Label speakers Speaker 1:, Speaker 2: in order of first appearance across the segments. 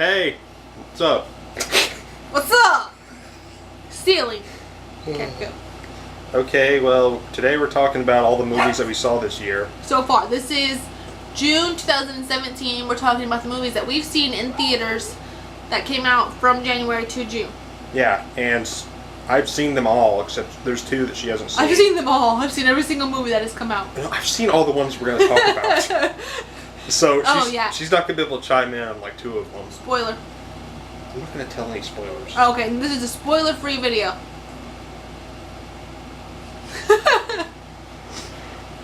Speaker 1: Hey, what's up?
Speaker 2: What's up? Stealing. Okay, go.
Speaker 1: Okay, well, today we're talking about all the movies that we saw this year.
Speaker 2: So far, this is June 2017. We're talking about the movies that we've seen in theaters that came out from January to June.
Speaker 1: Yeah, and I've seen them all, except there's two that she hasn't seen.
Speaker 2: I've seen them all. I've seen every single movie that has come out.
Speaker 1: I've seen all the ones we're going to talk about. So she's not going to be able to chime in on like two of them.
Speaker 2: Spoiler.
Speaker 1: I'm not going to tell any spoilers.
Speaker 2: Okay, this is a spoiler-free video.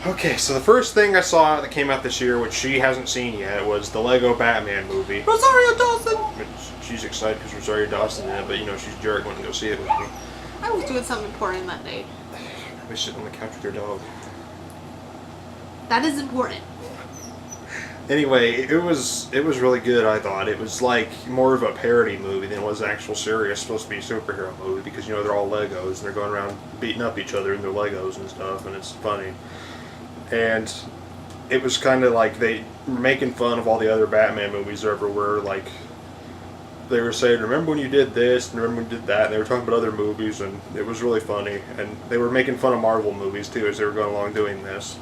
Speaker 1: Okay, so the first thing I saw that came out this year, which she hasn't seen yet, was the Lego Batman movie.
Speaker 2: Rosario Dawson!
Speaker 1: Which she's excited because Rosario Dawson in it, but you know, she's a jerk when to go see it with me.
Speaker 2: I was doing something important that day.
Speaker 1: I was sitting on the couch with your dog.
Speaker 2: That is important.
Speaker 1: Anyway, it was really good, I thought. It was like more of a parody movie than it was actual serious, supposed to be a superhero movie, because you know they're all Legos and they're going around beating up each other in their Legos and stuff, and it's funny. And it was kind of like they were making fun of all the other Batman movies there ever were. Like, they were saying, remember when you did this, and remember when you did that, and they were talking about other movies, and it was really funny. And they were making fun of Marvel movies, too, as they were going along doing this.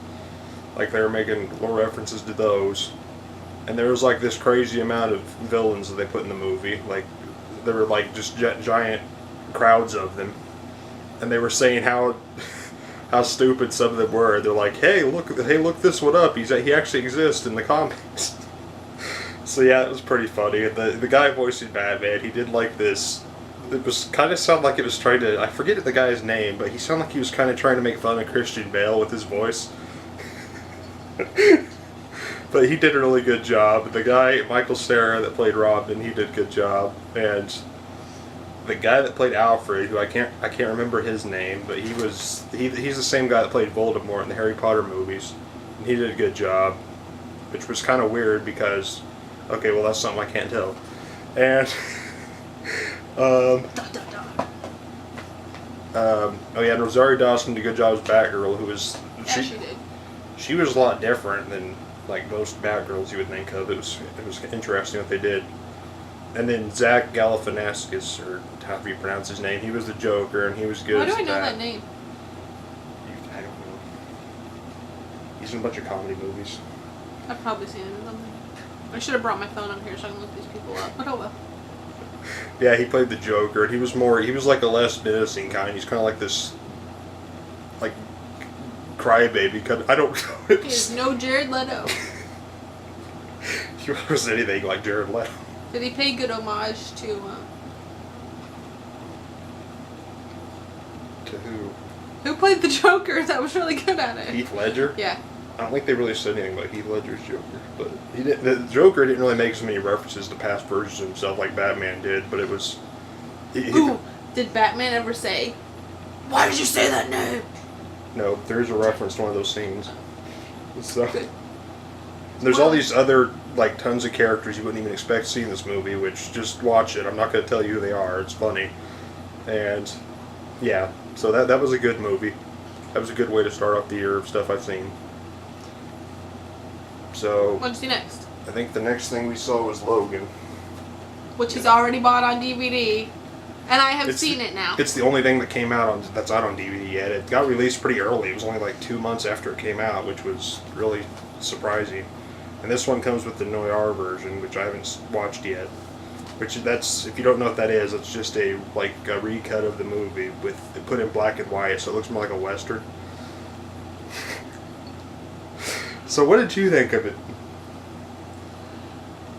Speaker 1: Like, they were making little references to those. And there was, like, this crazy amount of villains that they put in the movie. Like, there were, like, just giant crowds of them. And they were saying how stupid some of them were. They're like, hey, look this one up. He actually exists in the comics. So, yeah, it was pretty funny. And the guy voicing Batman, he did, like, this. It was kind of sound like it was trying to... I forget the guy's name, but he sounded like he was kind of trying to make fun of Christian Bale with his voice. But he did a really good job. The guy, Michael Cera, that played Robin, he did a good job. And the guy that played Alfred, who I can't remember his name, but he's the same guy that played Voldemort in the Harry Potter movies. And he did a good job, which was kind of weird because, okay, well that's something I can't tell. And oh yeah, and Rosario Dawson did a good job as Batgirl, who was
Speaker 2: She did.
Speaker 1: She was a lot different than like most Batgirls you would think of. It was interesting what they did. And then Zach Galifianakis, or however you pronounce his name, he was the Joker, and he was good.
Speaker 2: Why do I know that name?
Speaker 1: I don't know. He's in a bunch of comedy movies.
Speaker 2: I've probably seen him in something. I should have brought my phone up here so I can look these people up, but oh well.
Speaker 1: Yeah, he played the Joker, and he was like a less menacing kind. He's kind of like this, like, crybaby. I don't know.
Speaker 2: He is no Jared Leto.
Speaker 1: He was anything like Jared Leto.
Speaker 2: Did he pay good homage to
Speaker 1: who?
Speaker 2: Who played the Joker that was really good at it?
Speaker 1: Heath Ledger?
Speaker 2: Yeah.
Speaker 1: I don't think they really said anything about Heath Ledger's Joker, but the Joker didn't really make so many references to past versions of himself like Batman did, but it was...
Speaker 2: Ooh, did Batman ever say, "Why did you say that name"?
Speaker 1: No, there's a reference to one of those scenes. So,
Speaker 2: Good.
Speaker 1: there's all these other, like, tons of characters you wouldn't even expect to see in this movie, which, just watch it. I'm not going to tell you who they are. It's funny. And, yeah, so that was a good movie. That was a good way to start off the year of stuff I've seen. So,
Speaker 2: What'd you see next?
Speaker 1: I think the next thing we saw was Logan.
Speaker 2: Which is already bought on DVD. And I have seen it now.
Speaker 1: It's the only thing that came out that's out on DVD yet. It got released pretty early. It was only like 2 months after it came out, which was really surprising. And this one comes with the noir version, which I haven't watched yet. That's, if you don't know what that is, it's just a recut of the movie with it put in black and white, so it looks more like a Western. So what did you think of it?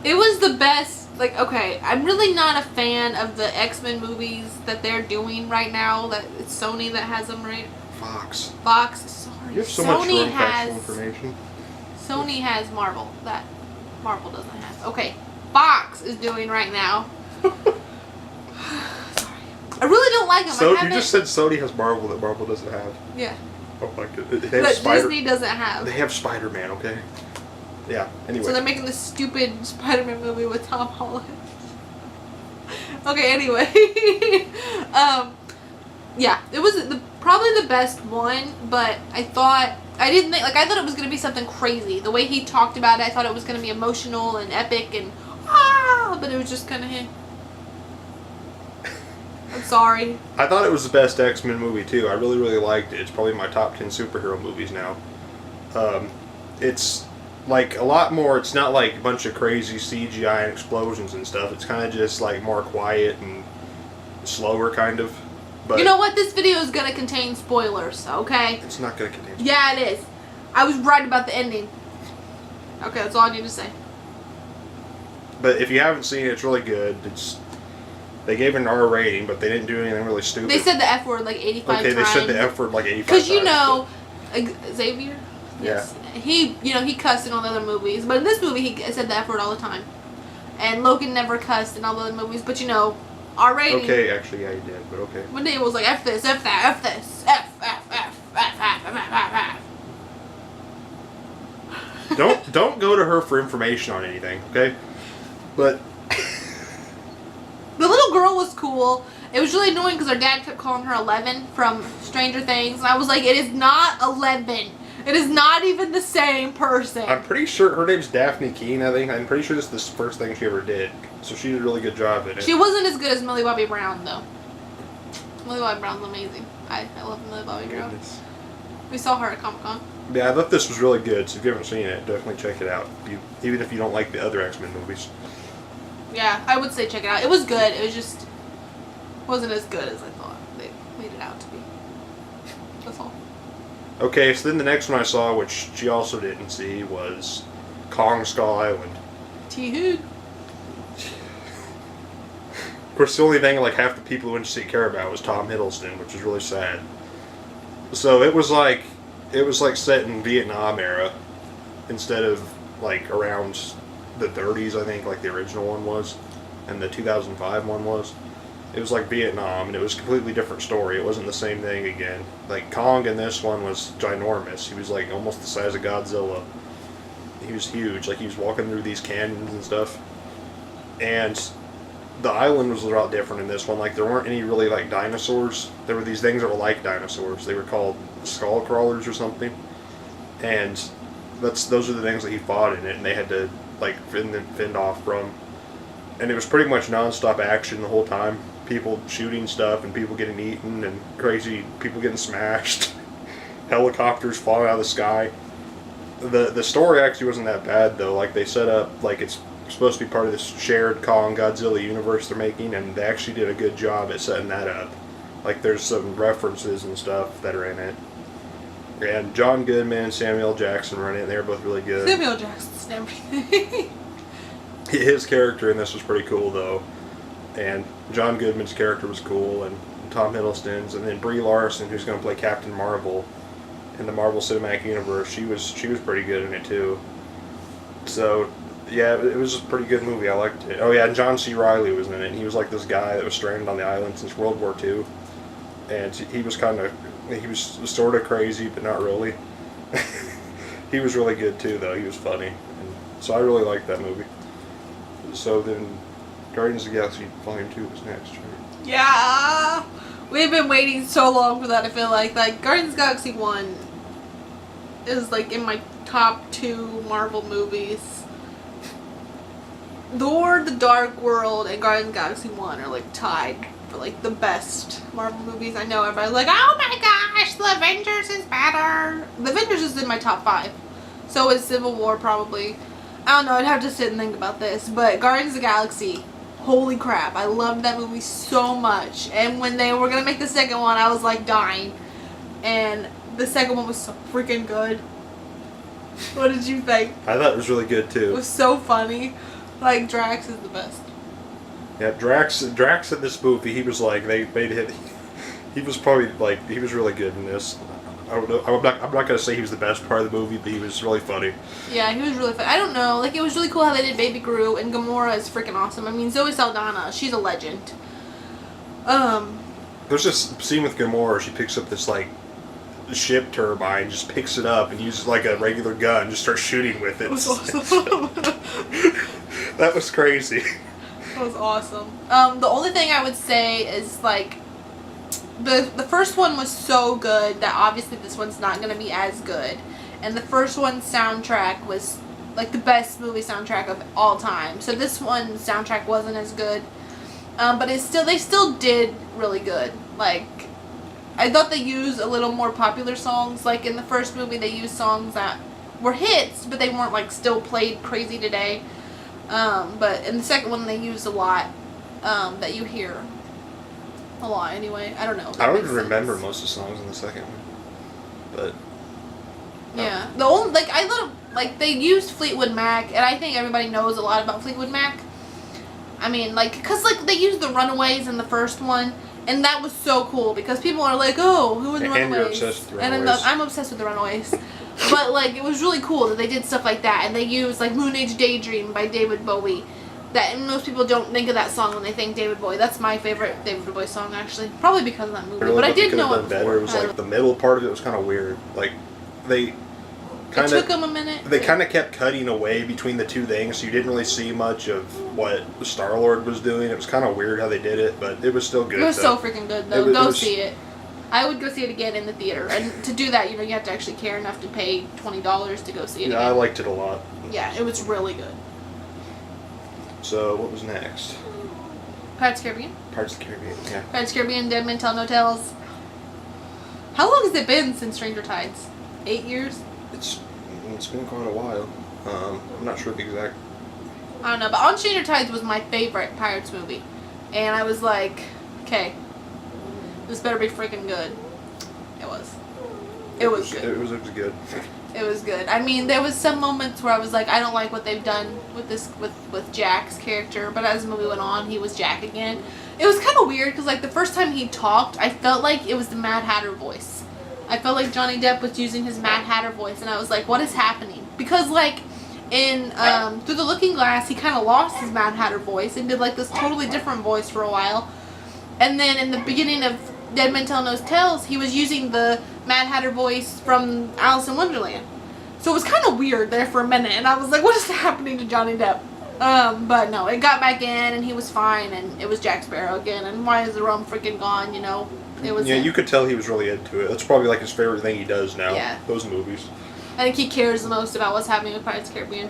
Speaker 2: It was the best. Like, okay, I'm really not a fan of the X-Men movies that they're doing right now. That it's Sony that has them, right?
Speaker 1: Fox.
Speaker 2: Sorry.
Speaker 1: You have so much wrong factual information.
Speaker 2: Sony has Marvel that Marvel doesn't have. Okay, Fox is doing right now. Sorry. I really don't like them.
Speaker 1: So you just said Sony has Marvel that Marvel doesn't have.
Speaker 2: Yeah.
Speaker 1: Oh my goodness.
Speaker 2: That Disney doesn't have.
Speaker 1: They have Spider-Man, okay? Yeah, anyway.
Speaker 2: So they're making this stupid Spider-Man movie with Tom Holland. Okay, anyway. Yeah, it was probably the best one, but I thought it was going to be something crazy. The way he talked about it, I thought it was going to be emotional and epic and but it was just kind of him. I'm sorry.
Speaker 1: I thought it was the best X-Men movie too. I really, really liked it. It's probably my top 10 superhero movies now. It's like a lot more. It's not like a bunch of crazy CGI and explosions and stuff. It's kind of just like more quiet and slower, kind of. But
Speaker 2: you know what? This video is gonna contain spoilers. Okay.
Speaker 1: It's not gonna contain.
Speaker 2: Yeah, it is. I was right about the ending. Okay, that's all I need to say.
Speaker 1: But if you haven't seen it, it's really good. They gave it an R rating, but they didn't do anything really stupid.
Speaker 2: They said the F word like 85 times.
Speaker 1: Okay, they said the F word like 85 times.
Speaker 2: Because you know, Xavier.
Speaker 1: Yeah.
Speaker 2: He cussed in all the other movies, but in this movie he said the F word all the time. And Logan never cussed in all the other movies, but you know, R rating.
Speaker 1: Okay, actually, yeah, he did, but okay.
Speaker 2: One day it was like F this, F that, F this, F, F, F, F, F, F, F, F.
Speaker 1: Don't go to her for information on anything, okay? But
Speaker 2: the little girl was cool. It was really annoying because her dad kept calling her 11 from Stranger Things, and I was like, it is not 11. It is not even the same person.
Speaker 1: I'm pretty sure her name's Daphne Keene, I think. I'm pretty sure this is the first thing she ever did. So she did a really good job in it.
Speaker 2: She wasn't as good as Millie Bobby Brown, though. Millie Bobby Brown's amazing. I love Millie Bobby Brown.
Speaker 1: Goodness.
Speaker 2: We saw her at Comic-Con.
Speaker 1: Yeah, I thought this was really good, so if you haven't seen it, definitely check it out. Even if you don't like the other X-Men movies.
Speaker 2: Yeah, I would say check it out. It was good. It was just wasn't as good as I thought they made it out to be. That's all.
Speaker 1: Okay, so then the next one I saw, which she also didn't see, was Kong Skull Island.
Speaker 2: T-Hood.
Speaker 1: Of course, the only thing like half the people who went to see care about was Tom Hiddleston, which was really sad. So it was like set in Vietnam era instead of like around the 30s, I think, like the original one was, and the 2005 one was. It was like Vietnam, and it was a completely different story. It wasn't the same thing again. Like Kong in this one was ginormous. He was like almost the size of Godzilla. He was huge. Like he was walking through these canyons and stuff. And the island was a lot different in this one. Like there weren't any really like dinosaurs. There were these things that were like dinosaurs. They were called skull crawlers or something. And those are the things that he fought in it, and they had to like fend off from. And it was pretty much non-stop action the whole time. People shooting stuff and people getting eaten and crazy people getting smashed. Helicopters falling out of the sky. The story actually wasn't that bad though. Like they set up like it's supposed to be part of this shared Kong Godzilla universe they're making, and they actually did a good job at setting that up. Like there's some references and stuff that are in it. And John Goodman and Samuel Jackson were in it. They were both really good.
Speaker 2: Samuel Jackson's everything.
Speaker 1: His character in this was pretty cool though, and John Goodman's character was cool, and Tom Hiddleston's, and then Brie Larson, who's going to play Captain Marvel in the Marvel Cinematic Universe. She was pretty good in it too. So yeah, it was a pretty good movie. I liked it. Oh yeah, and John C. Reilly was in it. And he was like this guy that was stranded on the island since World War II, and he was sort of crazy, but not really. He was really good too, though. He was funny, and so I really liked that movie. So then, Guardians of the Galaxy Volume 2 was next, right?
Speaker 2: Yeah, we've been waiting so long for that. I feel like Guardians of the Galaxy 1 is like in my top 2 Marvel movies. Thor: The Dark World and Guardians of the Galaxy 1 are like tied for like the best Marvel movies. I know everybody's like, oh my gosh, The Avengers is better. The Avengers is in my top 5. So is Civil War probably. I don't know, I'd have to sit and think about this. But Guardians of the Galaxy, holy crap, I loved that movie so much. And when they were going to make the second one, I was like dying. And the second one was so freaking good. What did you think?
Speaker 1: I thought it was really good too.
Speaker 2: It was so funny. Like, Drax is the best.
Speaker 1: Yeah, Drax in this movie, he was like, they made him, he was probably like, he was really good in this. I don't know, I'm not going to say he was the best part of the movie, but he was really funny.
Speaker 2: Yeah, he was really funny. I don't know, like, it was really cool how they did Baby Groot, and Gamora is freaking awesome. I mean, Zoe Saldana, she's a legend.
Speaker 1: There's this scene with Gamora, she picks up this, like, ship turbine, just picks it up and uses, like, a regular gun, just starts shooting with it.
Speaker 2: It was awesome.
Speaker 1: That was crazy.
Speaker 2: That was awesome. The only thing I would say is, like, the first one was so good that obviously this one's not going to be as good. And the first one's soundtrack was like the best movie soundtrack of all time. So this one soundtrack wasn't as good, but they still did really good. Like, I thought they used a little more popular songs. Like in the first movie, they used songs that were hits, but they weren't like still played crazy today. But in the second one, they used a lot that you hear a lot anyway. I don't know.
Speaker 1: I don't even remember most of the songs in the second one, but
Speaker 2: yeah, the only they used Fleetwood Mac, and I think everybody knows a lot about Fleetwood Mac. I mean, because they used the Runaways in the first one, and that was so cool because people are like, oh, who are the Runaways?
Speaker 1: And you're obsessed with the Runaways.
Speaker 2: And I'm obsessed with the Runaways. But like, it was really cool that they did stuff like that, and they used like Moon Age Daydream by David Bowie. That most people don't think of that song when they think David Bowie. That's my favorite David Bowie song, actually, probably because of that movie.
Speaker 1: Really,
Speaker 2: but I did know it
Speaker 1: better. It was like the middle part of it was kind of weird. Like they
Speaker 2: it took them a minute.
Speaker 1: They kind of kept cutting away between the two things, so you didn't really see much of what Star-Lord was doing. It was kind of weird how they did it, but it was still good.
Speaker 2: It was so freaking good, though. Go see it. I would go see it again in the theater, and to do that, you have to actually care enough to pay $20 to go see it.
Speaker 1: Yeah,
Speaker 2: again.
Speaker 1: I liked it a lot.
Speaker 2: Yeah, it was really good.
Speaker 1: So what was next?
Speaker 2: Pirates of the Caribbean.
Speaker 1: Pirates of the Caribbean. Yeah.
Speaker 2: Pirates of the Caribbean, Dead Men Tell No Tales. How long has it been since Stranger Tides? 8 years.
Speaker 1: It's been quite a while. I'm not sure the exact.
Speaker 2: I don't know, but On Stranger Tides was my favorite Pirates movie, and I was like, okay, this better be freaking good. It was. It was good.
Speaker 1: It was good.
Speaker 2: It was good. I mean, there was some moments where I was like, I don't like what they've done with this with Jack's character, but as the movie went on, he was Jack again. It was kind of weird because like the first time he talked, I felt like it was the Mad Hatter voice. I felt like Johnny Depp was using his Mad Hatter voice, and I was like, what is happening? Because like in Through the Looking Glass, he kind of lost his Mad Hatter voice and did like this totally different voice for a while. And then in the beginning of Dead Men Tell No Tales, he was using the Mad Hatter voice from Alice in Wonderland. So it was kind of weird there for a minute, and I was like, what is happening to Johnny Depp? But no, it got back in, and he was fine, and it was Jack Sparrow again, and why is the rum freaking gone, It was
Speaker 1: you could tell he was really into it. That's probably like his favorite thing he does now.
Speaker 2: Yeah.
Speaker 1: Those movies.
Speaker 2: I think he cares the most about what's happening with Pirates of the Caribbean.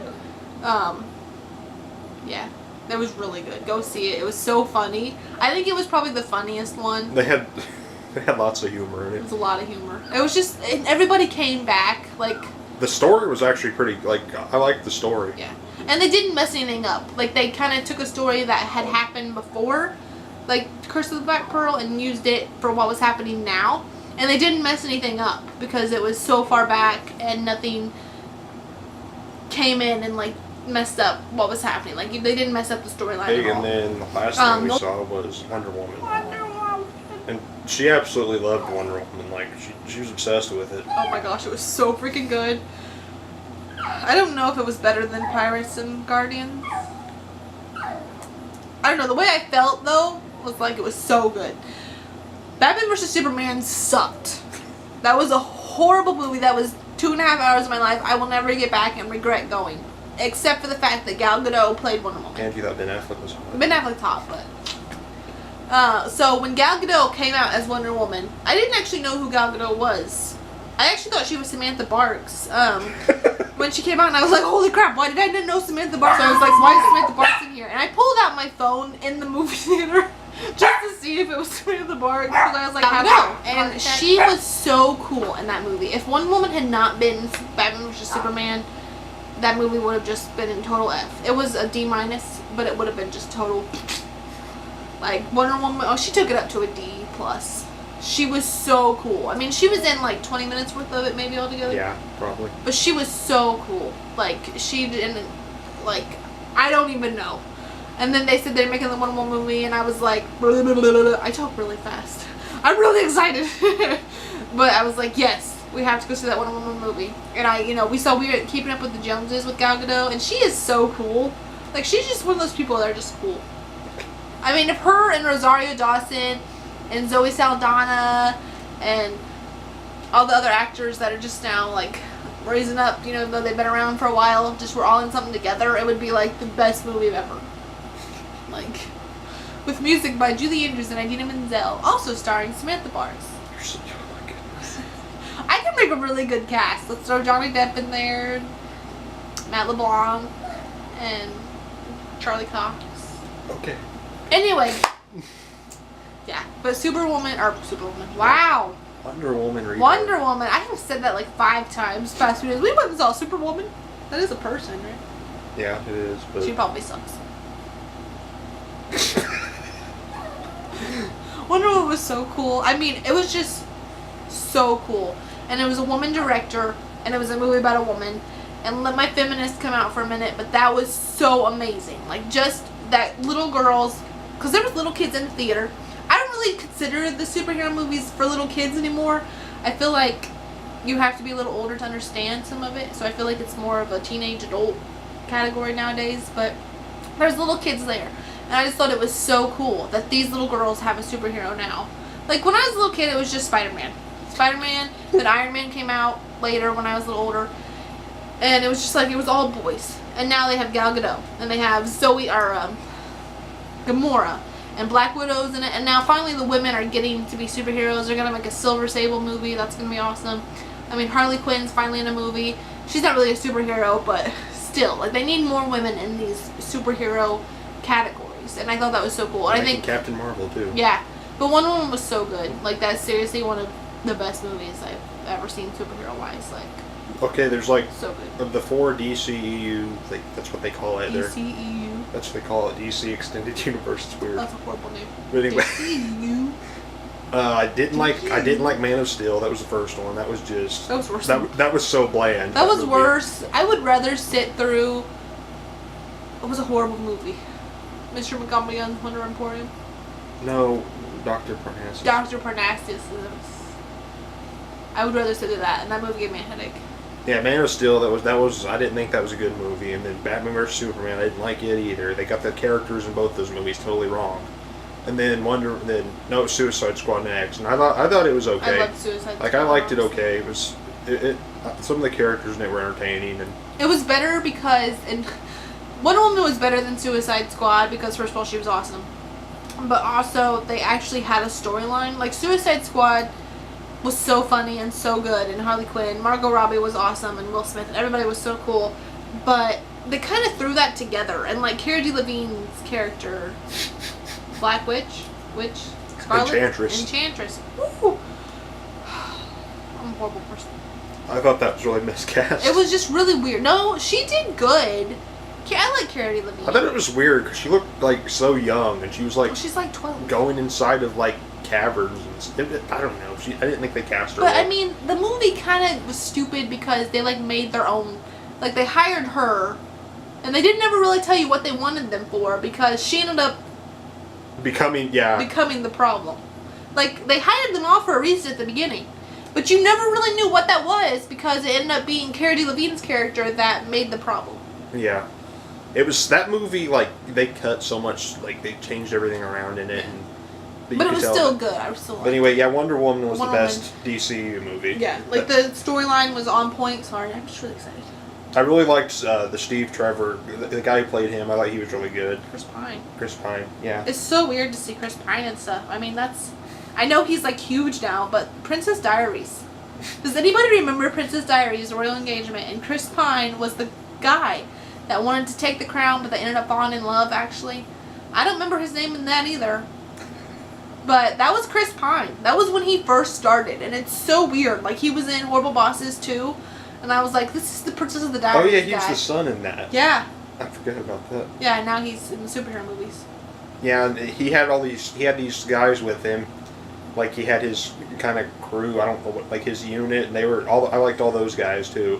Speaker 2: Yeah. That was really good. Go see it. It was so funny. I think it was probably the funniest one.
Speaker 1: They had lots of humor in it.
Speaker 2: It was a lot of humor. It was just, everybody came back, like...
Speaker 1: The story was actually pretty, I liked the story.
Speaker 2: Yeah. And they didn't mess anything up. Like, they kind of took a story that had happened before, like Curse of the Black Pearl, and used it for what was happening now. And they didn't mess anything up because it was so far back and nothing came in and, like, messed up what was happening. Like, they didn't mess up the storyline at all.
Speaker 1: And then the last thing we saw was Wonder Woman. And she absolutely loved Wonder Woman. Like, she was obsessed with it.
Speaker 2: Oh my gosh, it was so freaking good. I don't know if it was better than Pirates and Guardians. I don't know. The way I felt, though, was like it was so good. Batman vs. Superman sucked. That was a horrible movie. That was 2.5 hours of my life I will never get back and regret going. Except for the fact that Gal Gadot played Wonder Woman.
Speaker 1: And you thought Ben Affleck was hot.
Speaker 2: Ben Affleck's hot, but... So when Gal Gadot came out as Wonder Woman, I didn't actually know who Gal Gadot was. I actually thought she was Samantha Barks. When she came out, and I was like, holy crap, why did I not know Samantha Barks? I was like, why is Samantha Barks in here? And I pulled out my phone in the movie theater just to see if it was Samantha Barks, because I was like, no. And she was so cool in that movie. If Wonder Woman had not been Batman vs. Superman, that movie would have just been in total F. It was a D-, but it would have been just total... Like, Wonder Woman, oh, she took it up to a D+. She was so cool. I mean, she was in, like, 20 minutes worth of it, maybe, altogether.
Speaker 1: Yeah, probably.
Speaker 2: But she was so cool. Like, she didn't, like, I don't even know. And then they said they're making the Wonder Woman movie, and I was like, blah, blah, blah, blah. I talk really fast. I'm really excited. But I was like, yes, we have to go see that Wonder Woman movie. And we were Keeping Up with the Joneses with Gal Gadot, and she is so cool. Like, she's just one of those people that are just cool. I mean, if her and Rosario Dawson and Zoe Saldana and all the other actors that are just now, like, raising up, though they've been around for a while, just were all in something together, it would be, like, the best movie ever. Like, with music by Julie Andrews and Idina Menzel, also starring Samantha Barks.
Speaker 1: Oh my goodness.
Speaker 2: I can make a really good cast. Let's throw Johnny Depp in there. Matt LeBlanc and Charlie Cox.
Speaker 1: Okay.
Speaker 2: Anyway, yeah, but Superwoman. Wow.
Speaker 1: Wonder Woman.
Speaker 2: Wonder Woman. I have said that like 5 times past 2 days. We went and saw Superwoman. That is a person, right?
Speaker 1: Yeah, it is. But
Speaker 2: She probably sucks. Wonder Woman was so cool. I mean, it was just so cool. And it was a woman director, and it was a movie about a woman. And let my feminists come out for a minute, but that was so amazing. Like, just that little girls, because there was little kids in the theater. I don't really consider the superhero movies for little kids anymore. I feel like you have to be a little older to understand some of it. So I feel like it's more of a teenage adult category nowadays. But there's little kids there. And I just thought it was so cool that these little girls have a superhero now. Like, when I was a little kid, it was just Spider-Man. Spider-Man, then Iron Man came out later when I was a little older. And it was just like, it was all boys. And now they have Gal Gadot. And they have Gamora. And Black Widow's in it. And now finally the women are getting to be superheroes. They're going to make a Silver Sable movie. That's going to be awesome. I mean, Harley Quinn's finally in a movie. She's not really a superhero, but still. Like, they need more women in these superhero categories. And I thought that was so cool. And I think
Speaker 1: Captain Marvel, too.
Speaker 2: Yeah. But Wonder Woman was so good. Like, that's seriously one of the best movies I've ever seen superhero-wise. Like,
Speaker 1: okay, there's like
Speaker 2: so good.
Speaker 1: Of the 4 DCEU, that's what they call it.
Speaker 2: DCEU.
Speaker 1: That's what they call it, DC Extended Universe. It's weird.
Speaker 2: That's a horrible name.
Speaker 1: But anyway,
Speaker 2: DCEU.
Speaker 1: I didn't like Man of Steel. That was the first one. That was just
Speaker 2: That was worse.
Speaker 1: that was so bland.
Speaker 2: That was
Speaker 1: movie.
Speaker 2: worse. I would rather sit through. It was a horrible movie. Mr. Montgomery on Wonder Emporium.
Speaker 1: No, Dr. Parnassus.
Speaker 2: Dr. Parnassus. I would rather sit through that, and that movie gave me a headache.
Speaker 1: Yeah, Man of Steel. That was. I didn't think that was a good movie. And then Batman vs Superman. I didn't like it either. They got the characters in both those movies totally wrong. And then Suicide Squad next, and I thought it was okay.
Speaker 2: I loved Suicide Squad.
Speaker 1: Like, I liked it okay. It was some of the characters in it were entertaining, and
Speaker 2: it was better because Wonder Woman was better than Suicide Squad because first of all she was awesome, but also they actually had a storyline. Like, Suicide Squad was so funny and so good, and Harley Quinn, Margot Robbie was awesome, and Will Smith, and everybody was so cool, but they kind of threw that together, and like Cara Delevingne's character, Black Witch, Scarlet Enchantress. Woo! I'm a horrible person.
Speaker 1: I thought that was really miscast.
Speaker 2: It was just really weird. No, she did good. I like Cara Delevingne.
Speaker 1: I thought it was weird because she looked like so young, and she was like,
Speaker 2: well, she's like 12,
Speaker 1: going inside of like caverns and I don't know. I didn't think they cast her.
Speaker 2: But
Speaker 1: well.
Speaker 2: I mean, the movie kind of was stupid because they like made their own. Like, they hired her, and they didn't ever really tell you what they wanted them for because she ended up
Speaker 1: becoming
Speaker 2: the problem. Like, they hired them all for a reason at the beginning, but you never really knew what that was because it ended up being Cara Delevingne's character that made the problem.
Speaker 1: Yeah. It was that movie, like, they cut so much, like, they changed everything around in it. But
Speaker 2: it was still good. I was still
Speaker 1: But anyway, yeah, Wonder Woman was the
Speaker 2: Woman.
Speaker 1: best DCU movie.
Speaker 2: Yeah, like, the storyline was on point. Sorry, I'm just really excited.
Speaker 1: I really liked the Steve Trevor, the guy who played him. I thought he was really good. Chris Pine, yeah.
Speaker 2: It's so weird to see Chris Pine and stuff. I mean, I know he's, like, huge now, but Princess Diaries. Does anybody remember Princess Diaries, Royal Engagement? And Chris Pine was the guy that wanted to take the crown, but they ended up falling in love, actually. I don't remember his name in that either. But that was Chris Pine. That was when he first started. And it's so weird. Like, he was in Horrible Bosses, too. And I was like, this is the Princess of the Diaries
Speaker 1: Oh, yeah, he was
Speaker 2: guy.
Speaker 1: the son in that.
Speaker 2: Yeah.
Speaker 1: I forgot about that.
Speaker 2: Yeah, now he's in the superhero movies.
Speaker 1: Yeah, and he had these guys with him. Like, he had his kind of crew, I don't know what, like his unit, and I liked all those guys, too.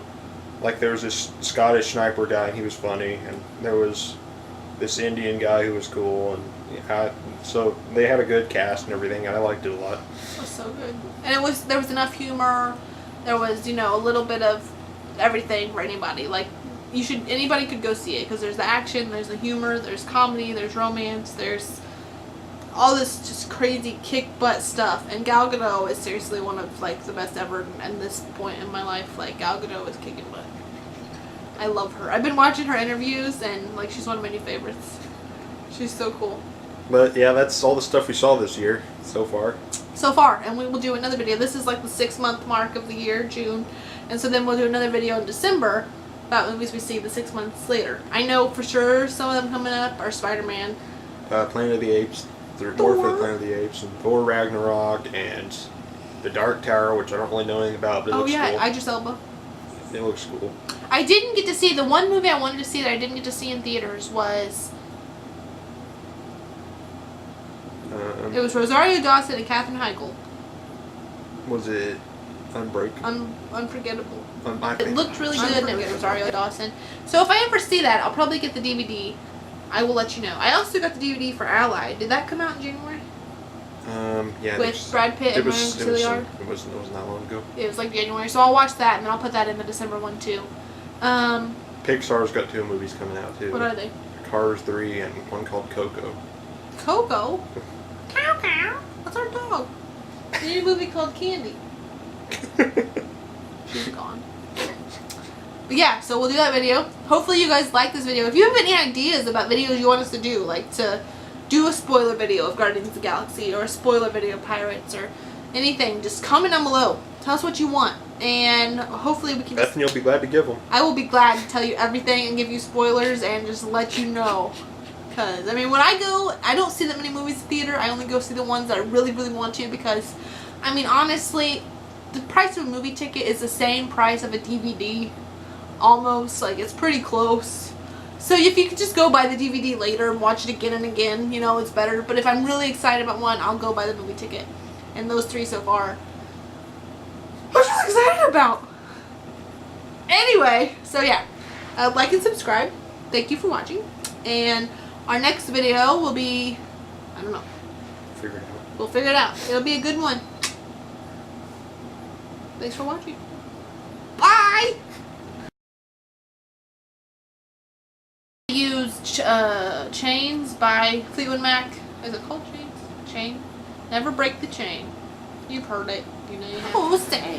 Speaker 1: Like, there was this Scottish sniper guy, and he was funny, and there was this Indian guy who was cool, and so they had a good cast and everything, and I liked it a lot.
Speaker 2: It was so good. And there was enough humor, there was, a little bit of everything for anybody. Like, anybody could go see it, because there's the action, there's the humor, there's comedy, there's romance, there's all this just crazy kick-butt stuff. And Gal Gadot is seriously one of, like, the best ever at this point in my life. Like, Gal Gadot is kicking butt. I love her. I've been watching her interviews, and, like, she's one of my new favorites. She's so cool.
Speaker 1: But, yeah, that's all the stuff we saw this year so far.
Speaker 2: And we will do another video. This is, like, the 6-month mark of the year, June. And so then we'll do another video in December about movies we see the 6 months later. I know for sure some of them coming up are Spider-Man,
Speaker 1: Planet of the Apes, more for the Planet of the Apes, and Thor Ragnarok, and The Dark Tower, which I don't really know anything about, but it looks cool.
Speaker 2: Idris Elba.
Speaker 1: It looks cool.
Speaker 2: I didn't get to see, the one movie I wanted to see that I didn't get to see in theaters was... it was Rosario Dawson and Katherine Heigl.
Speaker 1: Was it
Speaker 2: Unforgettable. It looked really good and it was Rosario Dawson. So if I ever see that, I'll probably get the DVD. I will let you know. I also got the DVD for Allied. Did that come out in January?
Speaker 1: Yeah.
Speaker 2: With Brad Pitt and Marion Cotillard?
Speaker 1: It wasn't that long ago.
Speaker 2: It was like January. So I'll watch that and then I'll put that in the December one too.
Speaker 1: Pixar's got 2 movies coming out too.
Speaker 2: What are they?
Speaker 1: Cars 3 and one called Coco.
Speaker 2: Coco? Cow cow. That's our dog. We need a movie called Candy. She's gone. But yeah, so we'll do that video. Hopefully you guys like this video. If you have any ideas about videos you want us to do, like to do a spoiler video of Guardians of the Galaxy or a spoiler video of Pirates or anything, just comment down below. Tell us what you want. And hopefully we can
Speaker 1: Bethany will be glad to give them.
Speaker 2: I will be glad to tell you everything and give you spoilers and just let you know. Because, I mean, when I go, I don't see that many movies in theater. I only go see the ones that I really, really want to because, I mean, honestly, the price of a movie ticket is the same price of a DVD. Almost. Like, it's pretty close. So if you could just go buy the DVD later and watch it again and again, you know, it's better. But if I'm really excited about one, I'll go buy the movie ticket. And those 3 so far, I'm just excited about. Anyway, so yeah, like and subscribe. Thank you for watching. And our next video will be, I don't know.
Speaker 1: Figure it out.
Speaker 2: We'll figure it out. It'll be a good one. Thanks for watching. Bye! Use Chains by Fleetwood Mac. Is it called Chains? Chain? Never break the chain. You've heard it. You know you have. Oh, say.